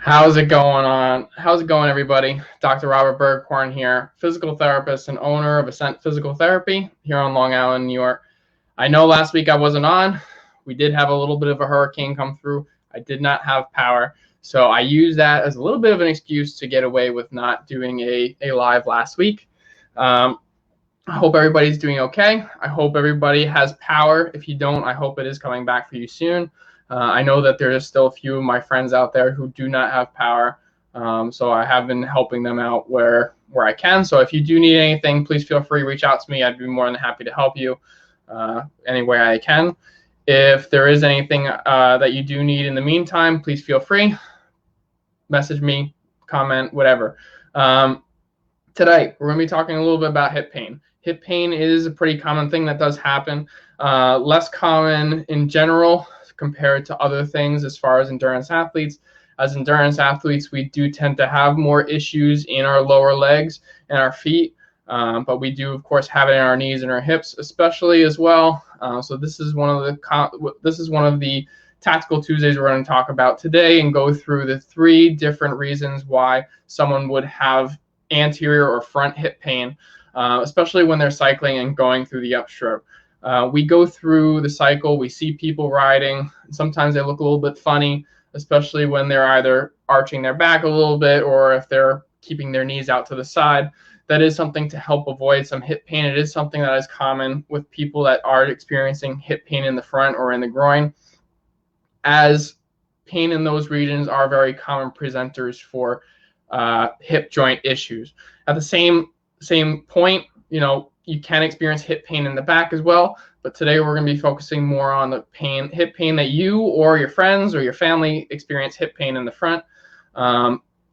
How's it going on? How's it going, everybody? Dr. Robert Berghorn here, physical therapist and owner of Ascent Physical Therapy here on Long Island, New York. I know last week I wasn't on. We did have a little bit of a hurricane come through. I did not have power, so I used that as a little bit of an excuse to get away with not doing a live last week. I hope everybody's doing okay. I hope everybody has power. If you don't, I hope it is coming back for you soon. I know that there's still a few of my friends out there who do not have power, so I have been helping them out where I can. So if you do need anything, please feel free to reach out to me. I'd be more than happy to help you any way I can. If there is anything that you do need in the meantime, please feel free. Message me, comment, whatever. Today, we're going to be talking a little bit about hip pain. Hip pain is a pretty common thing that does happen. Less common in general compared to other things as far as endurance athletes. As endurance athletes, we do tend to have more issues in our lower legs and our feet, but we do, of course, have it in our knees and our hips, especially as well. So this is one of the Tactical Tuesdays we're going to talk about today and go through the 3 different reasons why someone would have anterior or front hip pain, especially when they're cycling and going through the upstroke. We go through the cycle, we see people riding, sometimes they look a little bit funny, especially when they're either arching their back a little bit or if they're keeping their knees out to the side. That is something to help avoid some hip pain. It is something that is common with people that are experiencing hip pain in the front or in the groin, as pain in those regions are very common presenters for hip joint issues. At the same point, you can experience hip pain in the back as well, but today we're going to be focusing more on the hip pain that you or your friends or your family experience hip pain in the front.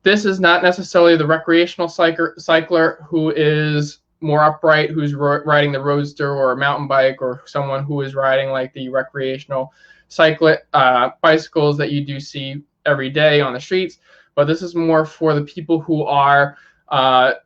This is not necessarily the recreational cycler who is more upright, who's riding the roadster or a mountain bike, or someone who is riding like the recreational bicycles that you do see every day on the streets. But this is more for the people who are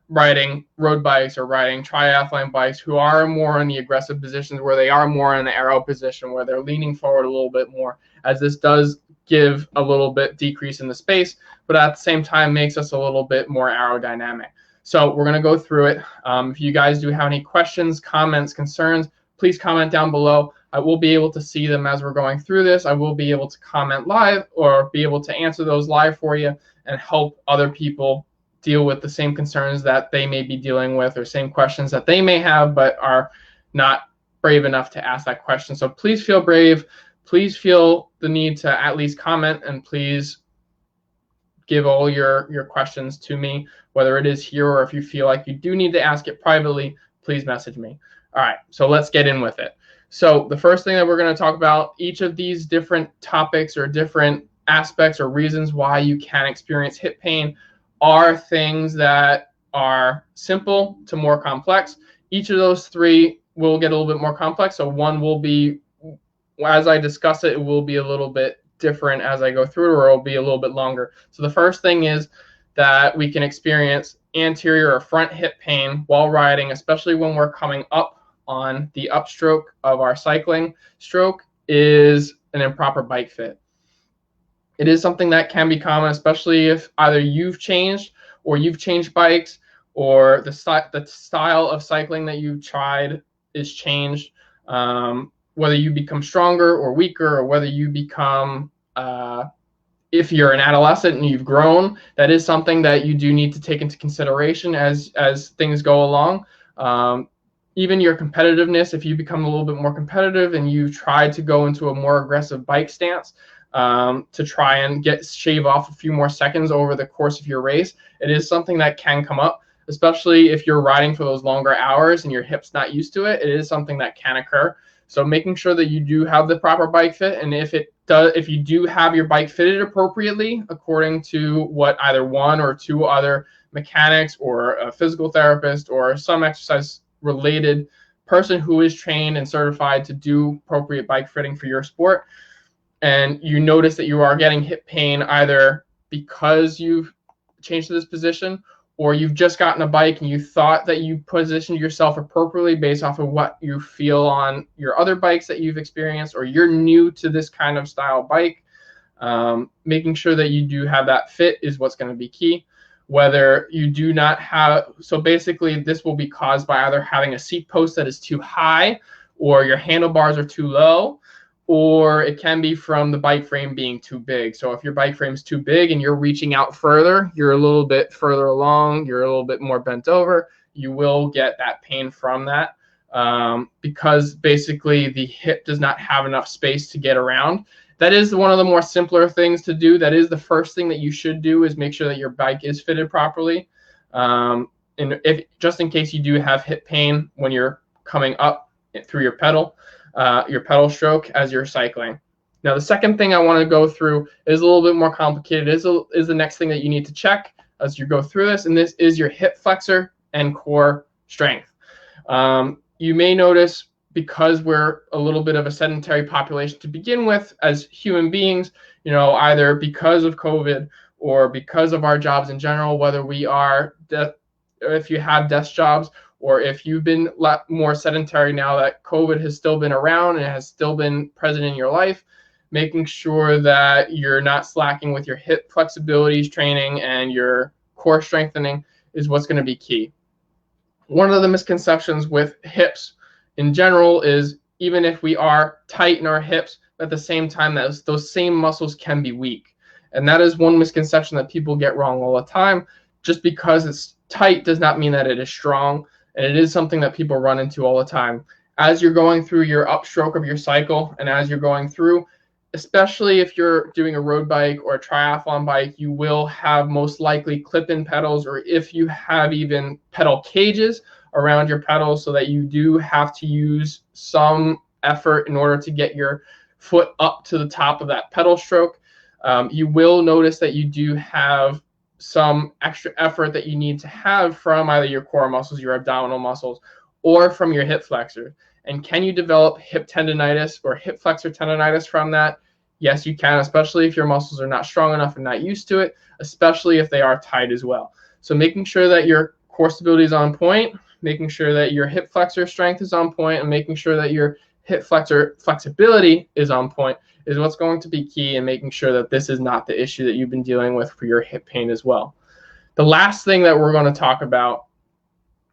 riding road bikes or riding triathlon bikes, who are more in the aggressive positions, where they are more in the aero position, where they're leaning forward a little bit more, as this does give a little bit decrease in the space, but at the same time makes us a little bit more aerodynamic. So we're going to go through it. If you guys do have any questions, comments, concerns, please comment down below. I will be able to see them as we're going through this. I will be able to comment live or be able to answer those live for you and help other people deal with the same concerns that they may be dealing with, or same questions that they may have but are not brave enough to ask that question. So please feel brave. Please feel the need to at least comment, and please give all your questions to me, whether it is here or if you feel like you do need to ask it privately, please message me. All right, so let's get in with it. So the first thing that we're going to talk about, each of these different topics or different aspects or reasons why you can experience hip pain are things that are simple to more complex. Each of those 3 will get a little bit more complex. So one will be, as I discuss it, it will be a little bit different as I go through it, or it'll be a little bit longer. So the first thing is that we can experience anterior or front hip pain while riding, especially when we're coming up on the upstroke of our cycling stroke, is an improper bike fit. It is something that can be common, especially if either you've changed bikes, or the style of cycling that you've tried is changed. Whether you become stronger or weaker, or whether you become, if you're an adolescent and you've grown, that is something that you do need to take into consideration as things go along. Even your competitiveness, if you become a little bit more competitive and you try to go into a more aggressive bike stance, to try and shave off a few more seconds over the course of your race, it is something that can come up, especially if you're riding for those longer hours and your hip's not used to it. It is something that can occur. So making sure that you do have the proper bike fit, and if you do have your bike fitted appropriately according to what either 1 or 2 other mechanics or a physical therapist or some exercise related person who is trained and certified to do appropriate bike fitting for your sport, and you notice that you are getting hip pain either because you've changed to this position, or you've just gotten a bike and you thought that you positioned yourself appropriately based off of what you feel on your other bikes that you've experienced, or you're new to this kind of style bike, Making sure that you do have that fit is what's going to be key. Whether you do not have, so basically this will be caused by either having a seat post that is too high, or your handlebars are too low, or it can be from the bike frame being too big. So if your bike frame is too big and you're reaching out further, you're a little bit further along, you're a little bit more bent over, you will get that pain from that, because basically the hip does not have enough space to get around. That is one of the more simpler things to do. That is the first thing that you should do, is make sure that your bike is fitted properly. And if, just in case you do have hip pain when you're coming up through your pedal stroke as you're cycling. Now, the second thing I want to go through is a little bit more complicated. Is the next thing that you need to check as you go through this, and this is your hip flexor and core strength. You may notice, because we're a little bit of a sedentary population to begin with as human beings, you know, either because of COVID or because of our jobs in general, whether we are, if you have desk jobs, or if you've been more sedentary now that COVID has still been around and has still been present in your life, making sure that you're not slacking with your hip flexibility training and your core strengthening is what's going to be key. One of the misconceptions with hips in general is, even if we are tight in our hips, at the same time, those same muscles can be weak. And that is one misconception that people get wrong all the time. Just because it's tight does not mean that it is strong. And it is something that people run into all the time. As you're going through your upstroke of your cycle, and as you're going through, especially if you're doing a road bike or a triathlon bike, you will have most likely clip-in pedals, or if you have even pedal cages around your pedals, so that you do have to use some effort in order to get your foot up to the top of that pedal stroke. You will notice that you do have some extra effort that you need to have from either your core muscles, your abdominal muscles, or from your hip flexor. And can you develop hip tendonitis or hip flexor tendonitis from that? Yes, you can, especially if your muscles are not strong enough and not used to it, especially if they are tight as well. So making sure that your core stability is on point, making sure that your hip flexor strength is on point, and making sure that your hip flexor flexibility is on point is what's going to be key in making sure that this is not the issue that you've been dealing with for your hip pain as well. The last thing that we're going to talk about,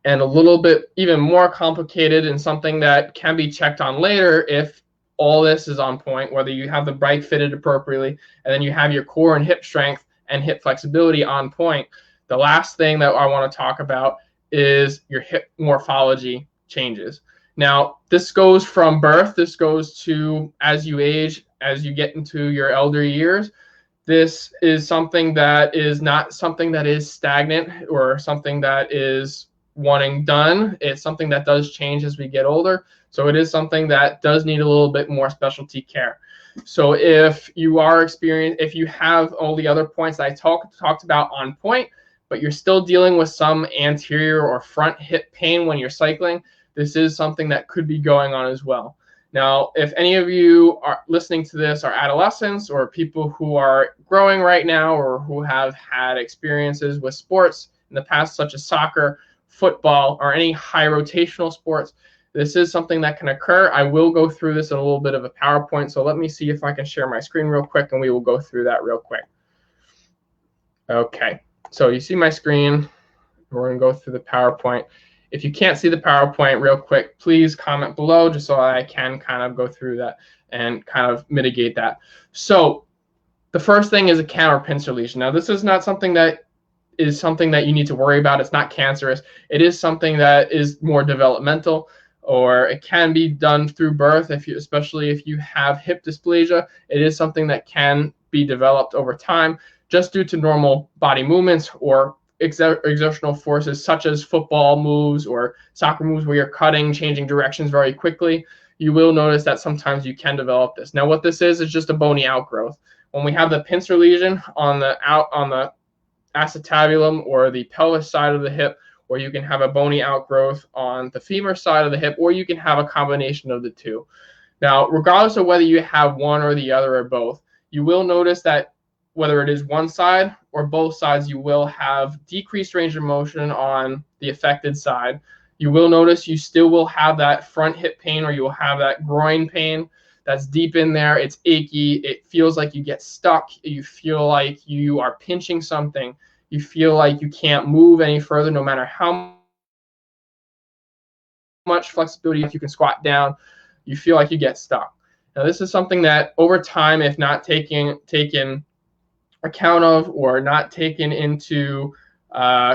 and a little bit even more complicated and something that can be checked on later if all this is on point, whether you have the bike fitted appropriately and then you have your core and hip strength and hip flexibility on point. The last thing that I want to talk about is your hip morphology changes. Now, this goes from birth. This goes to as you age, as you get into your elder years. This is something that is not something that is stagnant or something that is one and done. It's something that does change as we get older. So it is something that does need a little bit more specialty care. So if you are if you have all the other points that I talked about on point, but you're still dealing with some anterior or front hip pain when you're cycling, this is something that could be going on as well. Now, if any of you are listening to this are adolescents or people who are growing right now or who have had experiences with sports in the past, such as soccer, football, or any high rotational sports, this is something that can occur. I will go through this in a little bit of a PowerPoint, so let me see if I can share my screen real quick, and we will go through that real quick. Okay, so you see my screen. We're going to go through the PowerPoint. If you can't see the PowerPoint real quick, please comment below just so I can kind of go through that and kind of mitigate that. So the first thing is a canter pincer lesion. Now, this is not something that you need to worry about. It's not cancerous. It is something that is more developmental, or it can be done through birth, especially if you have hip dysplasia. It is something that can be developed over time just due to normal body movements or exertional forces such as football moves or soccer moves where you're cutting, changing directions very quickly. You will notice that sometimes you can develop this. Now, what this is just a bony outgrowth. When we have the pincer lesion on the acetabulum or the pelvis side of the hip, or you can have a bony outgrowth on the femur side of the hip, or you can have a combination of the two. Now, regardless of whether you have one or the other or both, you will notice that whether it is one side or both sides, you will have decreased range of motion on the affected side. You will notice you still will have that front hip pain, or you will have that groin pain. that's deep in there. It's achy. It feels like you get stuck. You feel like you are pinching something. You feel like you can't move any further, no matter how much flexibility. If you can squat down, you feel like you get stuck. Now, this is something that over time, if not taken account of or not taken into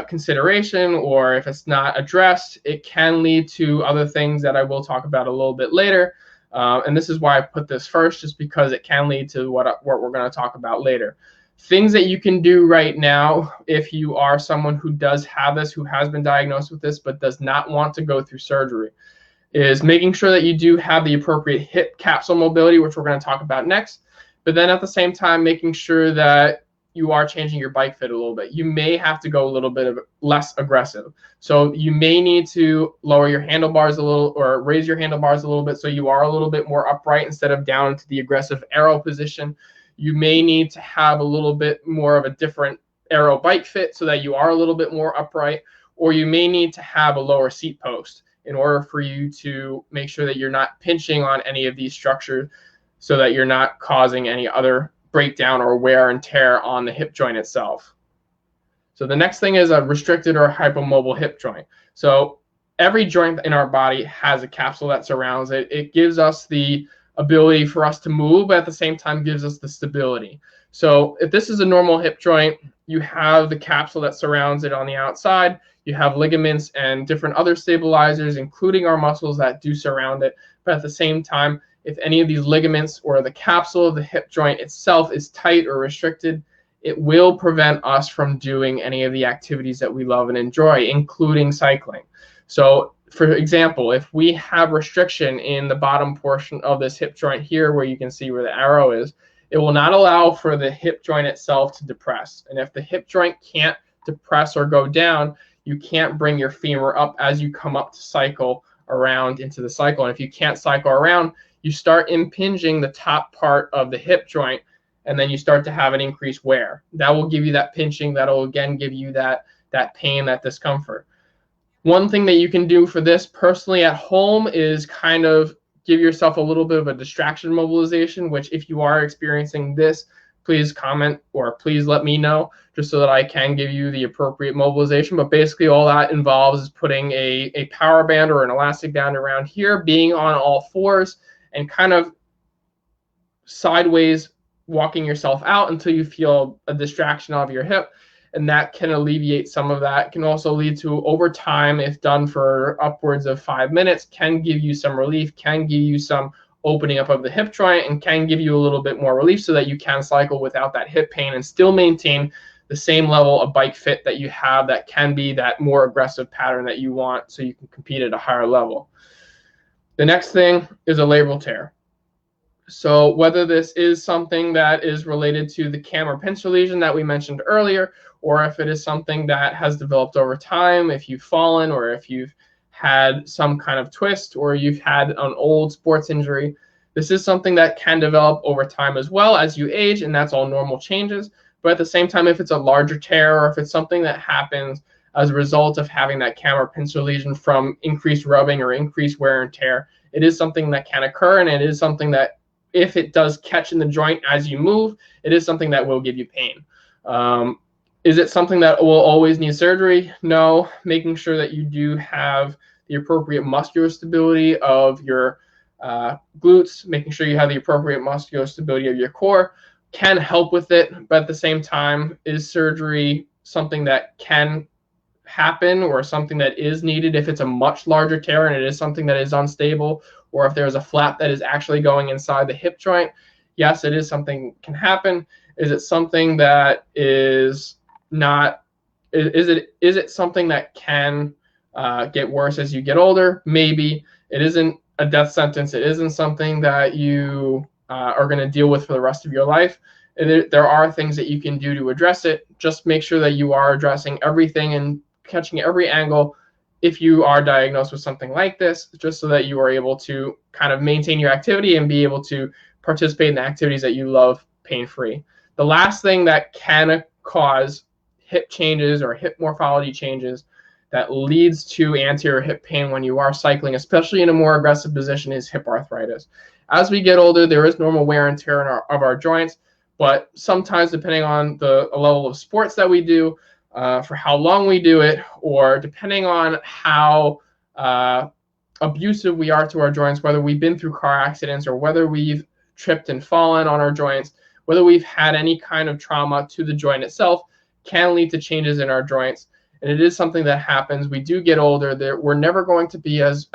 consideration, or if it's not addressed, it can lead to other things that I will talk about a little bit later. And this is why I put this first, just because it can lead to what we're going to talk about later. Things that you can do right now if you are someone who does have this, who has been diagnosed with this, but does not want to go through surgery, is making sure that you do have the appropriate hip capsule mobility, which we're going to talk about next. But then at the same time, making sure that you are changing your bike fit a little bit. You may have to go a little bit less aggressive. So you may need to lower your handlebars a little, or raise your handlebars a little bit, so you are a little bit more upright instead of down into the aggressive aero position. You may need to have a little bit more of a different aero bike fit so that you are a little bit more upright, or you may need to have a lower seat post in order for you to make sure that you're not pinching on any of these structures, so that you're not causing any other breakdown or wear and tear on the hip joint itself. So the next thing is a restricted or hypomobile hip joint. So every joint in our body has a capsule that surrounds it. It gives us the ability for us to move, but at the same time gives us the stability. So if this is a normal hip joint, you have the capsule that surrounds it on the outside. You have ligaments and different other stabilizers, including our muscles, that do surround it. But at the same time, if any of these ligaments or the capsule of the hip joint itself is tight or restricted, it will prevent us from doing any of the activities that we love and enjoy, including cycling. So for example, if we have restriction in the bottom portion of this hip joint here, where you can see where the arrow is, it will not allow for the hip joint itself to depress. And if the hip joint can't depress or go down, you can't bring your femur up as you come up to cycle around into the cycle. And if you can't cycle around, you start impinging the top part of the hip joint, and then you start to have an increased wear. That will give you that pinching. That will again give you that pain, that discomfort. One thing that you can do for this personally at home is kind of give yourself a little bit of a distraction mobilization, which if you are experiencing this, please comment or please let me know, just so that I can give you the appropriate mobilization. But basically all that involves is putting a power band or an elastic band around here, being on all fours, and kind of sideways walking yourself out until you feel a distraction of your hip. And that can alleviate some of that. It can also lead to, over time, if done for upwards of 5 minutes, can give you some relief, can give you some opening up of the hip joint, and can give you a little bit more relief so that you can cycle without that hip pain and still maintain the same level of bike fit that you have, that can be that more aggressive pattern that you want, so you can compete at a higher level. The next thing is a labral tear. So whether this is something that is related to the cam or pincer lesion that we mentioned earlier, or if it is something that has developed over time, if you've fallen, or if you've had some kind of twist, or you've had an old sports injury, this is something that can develop over time as well as you age, and that's all normal changes. But at the same time, if it's a larger tear, or if it's something that happens as a result of having that cam or pincer lesion from increased rubbing or increased wear and tear, it is something that can occur, and it is something that, if it does catch in the joint as you move, it is something that will give you pain. Is it something that will always need surgery? No. Making sure that you do have the appropriate muscular stability of your glutes, making sure you have the appropriate muscular stability of your core can help with it. But at the same time, is surgery something that can happen, or something that is needed if it's a much larger tear and it is something that is unstable, or if there's a flap that is actually going inside the hip joint? Yes, it is something can happen. Is it something that is not, is it something that can get worse as you get older? Maybe. It isn't a death sentence. It isn't something that you are going to deal with for the rest of your life. There are things that you can do to address it. Just make sure that you are addressing everything and catching every angle if you are diagnosed with something like this, just so that you are able to kind of maintain your activity and be able to participate in the activities that you love pain-free. The last thing that can cause hip changes or hip morphology changes that leads to anterior hip pain when you are cycling, especially in a more aggressive position, is hip arthritis. As we get older, there is normal wear and tear of our joints, but sometimes depending on the level of sports that we do, for how long we do it, or depending on how abusive we are to our joints, whether we've been through car accidents or whether we've tripped and fallen on our joints, whether we've had any kind of trauma to the joint itself, can lead to changes in our joints. And it is something that happens. We do get older. We're never going to be as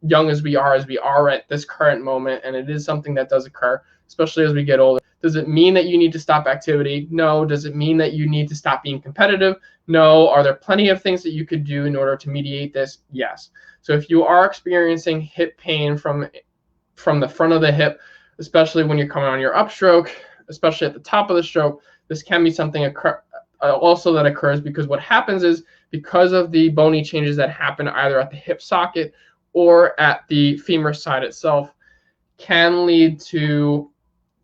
young as we are at this current moment, and it is something that does occur, especially as we get older. Does it mean that you need to stop activity? No. Does it mean that you need to stop being competitive? No. Are there plenty of things that you could do in order to mediate this? Yes. So if you are experiencing hip pain from the front of the hip, especially when you're coming on your upstroke, especially at the top of the stroke, this can be something also that occurs because what happens is, because of the bony changes that happen either at the hip socket or at the femur side itself, can lead to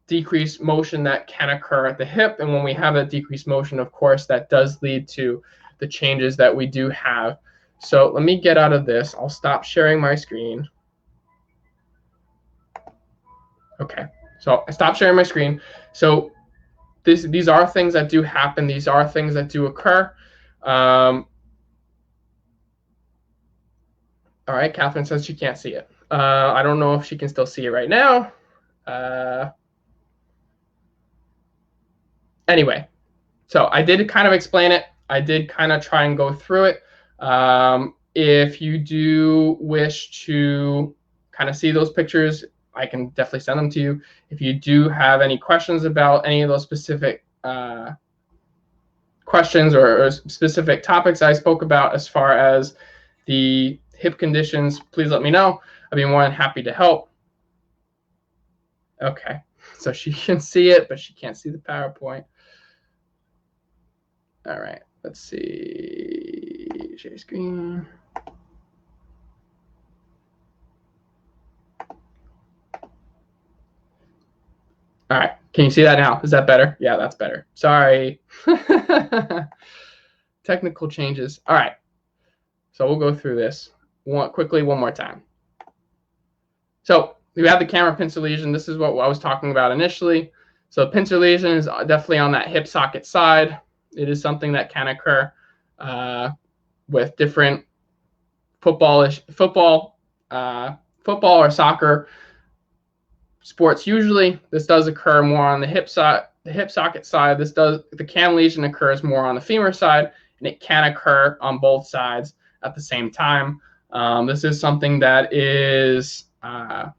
decreased motion that can occur at the hip. And when we have that decreased motion, of course, that does lead to the changes that we do have. So let me get out of this. I'll stop sharing my screen. Okay, so I stopped sharing my screen. So these are things that do happen. These are things that do occur. All right, Catherine says she can't see it. I don't know if she can still see it right now. Anyway, so I did kind of explain it. I did kind of try and go through it. If you do wish to kind of see those pictures, I can definitely send them to you. If you do have any questions about any of those specific questions or specific topics I spoke about as far as the hip conditions, please let me know. I'd be more than happy to help. Okay, so she can see it, but she can't see the PowerPoint. All right, let's see. Share screen. All right, can you see that now? Is that better? Yeah, that's better. Sorry. Technical changes. All right, so we'll go through this quickly one more time. So we have the camera pincer lesion. This is what I was talking about initially. So pincer lesion is definitely on that hip socket side. It is something that can occur with different football or soccer sports. Usually, this does occur more on the hip socket side. The cam lesion occurs more on the femur side, and it can occur on both sides at the same time. This is something that is that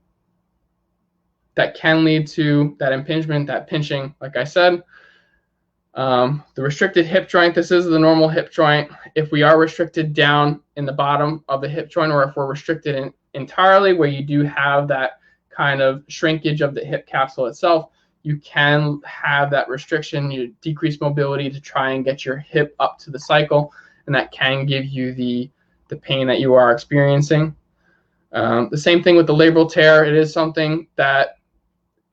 can lead to that impingement, that pinching, like I said. The restricted hip joint, this is the normal hip joint. If we are restricted down in the bottom of the hip joint, or if we're restricted entirely, where you do have that kind of shrinkage of the hip capsule itself, you can have that restriction, you decrease mobility to try and get your hip up to the cycle, and that can give you the pain that you are experiencing. The same thing with the labral tear. It is something that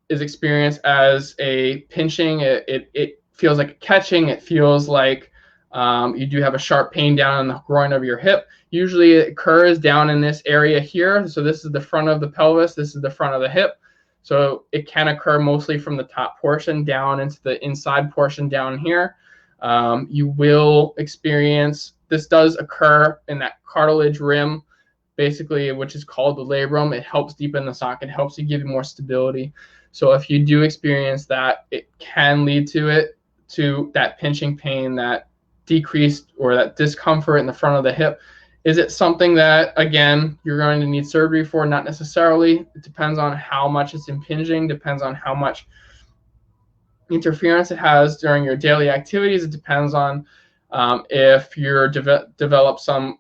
is experienced as a pinching. It feels like a catching. It feels like you do have a sharp pain down in the groin of your hip. Usually it occurs down in this area here. So this is the front of the pelvis. This is the front of the hip. So it can occur mostly from the top portion down into the inside portion down here. You will experience, this does occur in that cartilage rim, basically, which is called the labrum. It helps deepen the socket, helps you give you more stability. So if you do experience that, it can lead to that pinching pain, that decreased or that discomfort in the front of the hip. Is it something that, again, you're going to need surgery for? Not necessarily. It depends on how much it's impinging, depends on how much interference it has during your daily activities. It depends on if you're develop some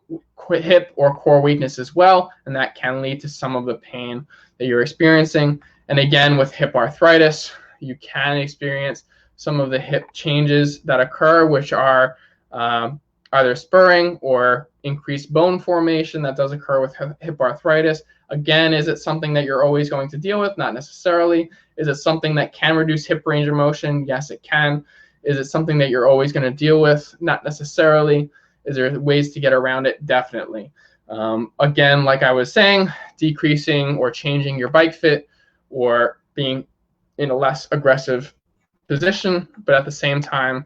hip or core weakness as well, and that can lead to some of the pain that you're experiencing. And again, with hip arthritis, you can experience some of the hip changes that occur, which are either spurring or increased bone formation that does occur with hip arthritis. Again, is it something that you're always going to deal with? Not necessarily. Is it something that can reduce hip range of motion? Yes, it can. Is it something that you're always going to deal with? Not necessarily. Is there ways to get around it? Definitely. Again, like I was saying, decreasing or changing your bike fit or being in a less aggressive position, but at the same time,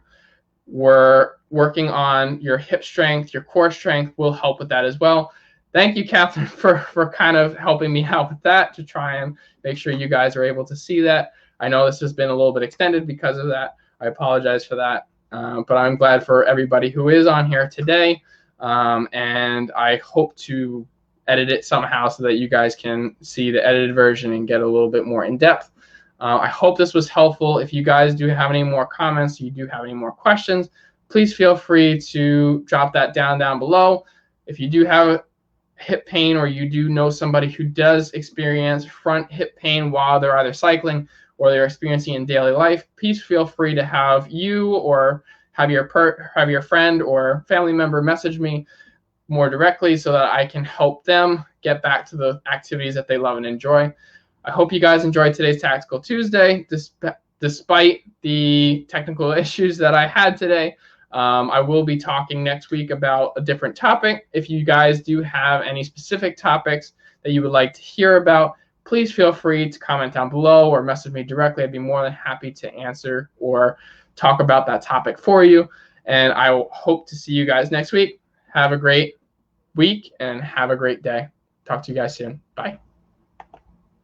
we're working on your hip strength, your core strength will help with that as well. Thank you, Catherine, for kind of helping me out with that to try and make sure you guys are able to see that. I know this has been a little bit extended because of that. I apologize for that. But I'm glad for everybody who is on here today. And I hope to edit it somehow so that you guys can see the edited version and get a little bit more in depth. I hope this was helpful. If you guys do have any more comments, you do have any more questions, please feel free to drop that down below. If you do have hip pain or you do know somebody who does experience front hip pain while they're either cycling or they're experiencing in daily life, please feel free to have you or have your friend or family member message me more directly so that I can help them get back to the activities that they love and enjoy. I hope you guys enjoyed today's Tactical Tuesday, despite the technical issues that I had today. I will be talking next week about a different topic. If you guys do have any specific topics that you would like to hear about, please feel free to comment down below or message me directly. I'd be more than happy to answer or talk about that topic for you. And I hope to see you guys next week. Have a great week and have a great day. Talk to you guys soon. Bye.